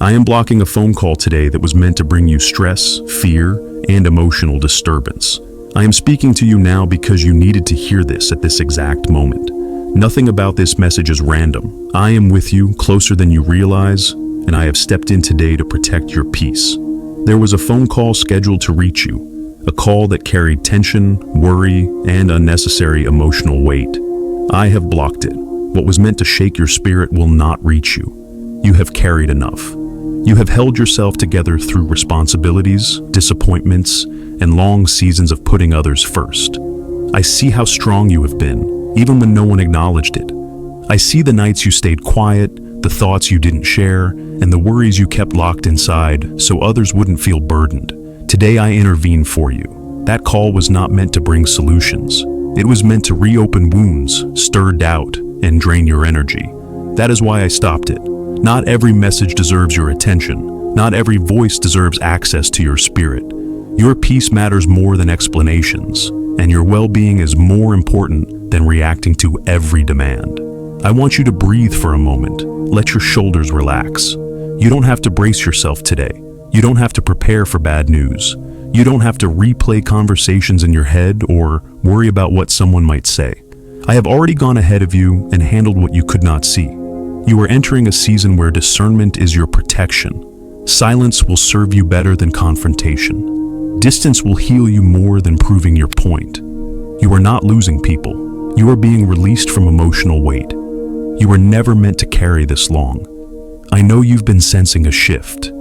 I am blocking a phone call today that was meant to bring you stress, fear, and emotional disturbance. I am speaking to you now because you needed to hear this at this exact moment. Nothing about this message is random. I am with you, closer than you realize, and I have stepped in today to protect your peace. There was a phone call scheduled to reach you, a call that carried tension, worry, and unnecessary emotional weight. I have blocked it. What was meant to shake your spirit will not reach you. You have carried enough. You have held yourself together through responsibilities, disappointments, and long seasons of putting others first. I see how strong you have been, even when no one acknowledged it. I see the nights you stayed quiet, the thoughts you didn't share, and the worries you kept locked inside so others wouldn't feel burdened. Today I intervene for you. That call was not meant to bring solutions. It was meant to reopen wounds, stir doubt, and drain your energy. That is why I stopped it. Not every message deserves your attention. Not every voice deserves access to your spirit. Your peace matters more than explanations, and your well-being is more important than reacting to every demand. I want you to breathe for a moment. Let your shoulders relax. You don't have to brace yourself today. You don't have to prepare for bad news. You don't have to replay conversations in your head or worry about what someone might say. I have already gone ahead of you and handled what you could not see. You are entering a season where discernment is your protection. Silence will serve you better than confrontation. Distance will heal you more than proving your point. You are not losing people. You are being released from emotional weight. You were never meant to carry this long. I know you've been sensing a shift.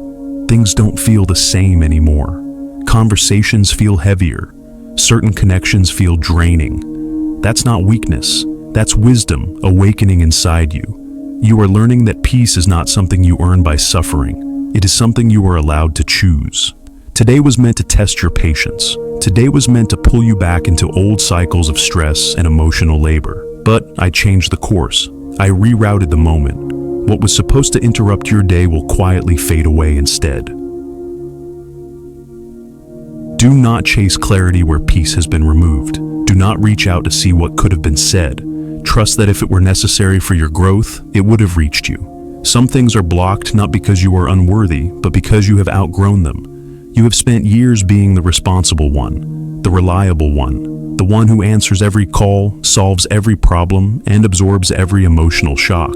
Things don't feel the same anymore. Conversations feel heavier. Certain connections feel draining. That's not weakness. That's wisdom awakening inside you. You are learning that peace is not something you earn by suffering. It is something you are allowed to choose. Today was meant to test your patience. Today was meant to pull you back into old cycles of stress and emotional labor. But I changed the course. I rerouted the moment. What was supposed to interrupt your day will quietly fade away instead. Do not chase clarity where peace has been removed. Do not reach out to see what could have been said. Trust that if it were necessary for your growth, it would have reached you. Some things are blocked not because you are unworthy, but because you have outgrown them. You have spent years being the responsible one, the reliable one, the one who answers every call, solves every problem, and absorbs every emotional shock.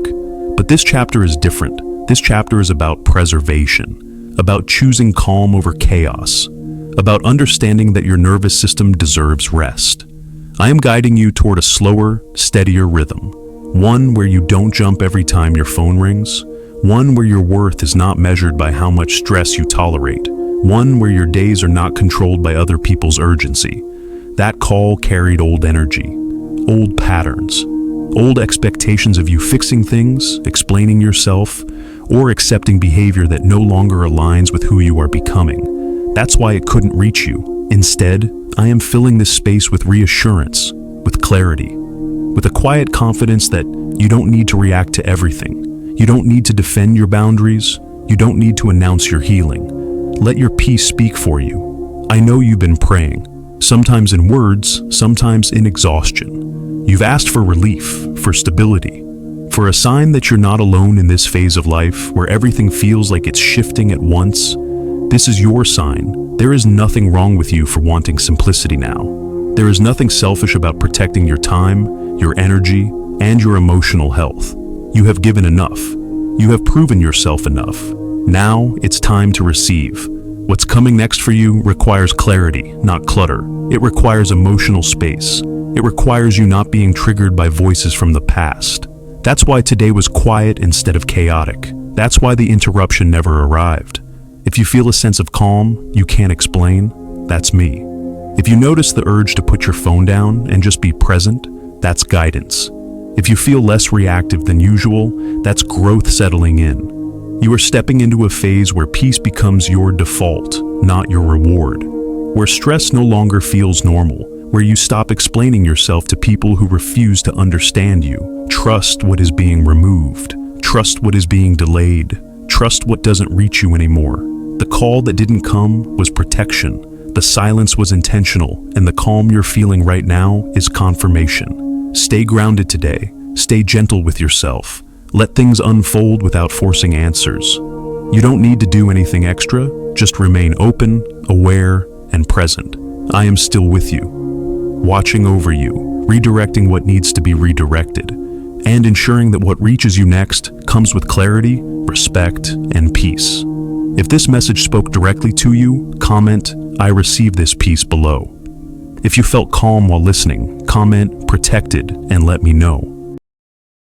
But this chapter is different. This chapter is about preservation, about choosing calm over chaos, about understanding that your nervous system deserves rest. I am guiding you toward a slower, steadier rhythm, one where you don't jump every time your phone rings, one where your worth is not measured by how much stress you tolerate, one where your days are not controlled by other people's urgency. That call carried old energy, old patterns, old expectations of you fixing things, explaining yourself, or accepting behavior that no longer aligns with who you are becoming. That's why it couldn't reach you. Instead, I am filling this space with reassurance, with clarity, with a quiet confidence that you don't need to react to everything. You don't need to defend your boundaries. You don't need to announce your healing. Let your peace speak for you. I know you've been praying, sometimes in words, sometimes in exhaustion. You've asked for relief, for stability, for a sign that you're not alone in this phase of life where everything feels like it's shifting at once. This is your sign. There is nothing wrong with you for wanting simplicity now. There is nothing selfish about protecting your time, your energy, and your emotional health. You have given enough. You have proven yourself enough. Now it's time to receive. What's coming next for you requires clarity, not clutter. It requires emotional space. It requires you not being triggered by voices from the past. That's why today was quiet instead of chaotic. That's why the interruption never arrived. If you feel a sense of calm you can't explain, that's me. If you notice the urge to put your phone down and just be present, that's guidance. If you feel less reactive than usual, that's growth settling in. You are stepping into a phase where peace becomes your default, not your reward. Where stress no longer feels normal, where you stop explaining yourself to people who refuse to understand you. Trust what is being removed. Trust what is being delayed. Trust what doesn't reach you anymore. The call that didn't come was protection. The silence was intentional, and the calm you're feeling right now is confirmation. Stay grounded today. Stay gentle with yourself. Let things unfold without forcing answers. You don't need to do anything extra, just remain open, aware, and present. I am still with you, watching over you, redirecting what needs to be redirected, and ensuring that what reaches you next comes with clarity, respect, and peace. If this message spoke directly to you, comment, "I receive this peace" below. If you felt calm while listening, comment "protected" and let me know.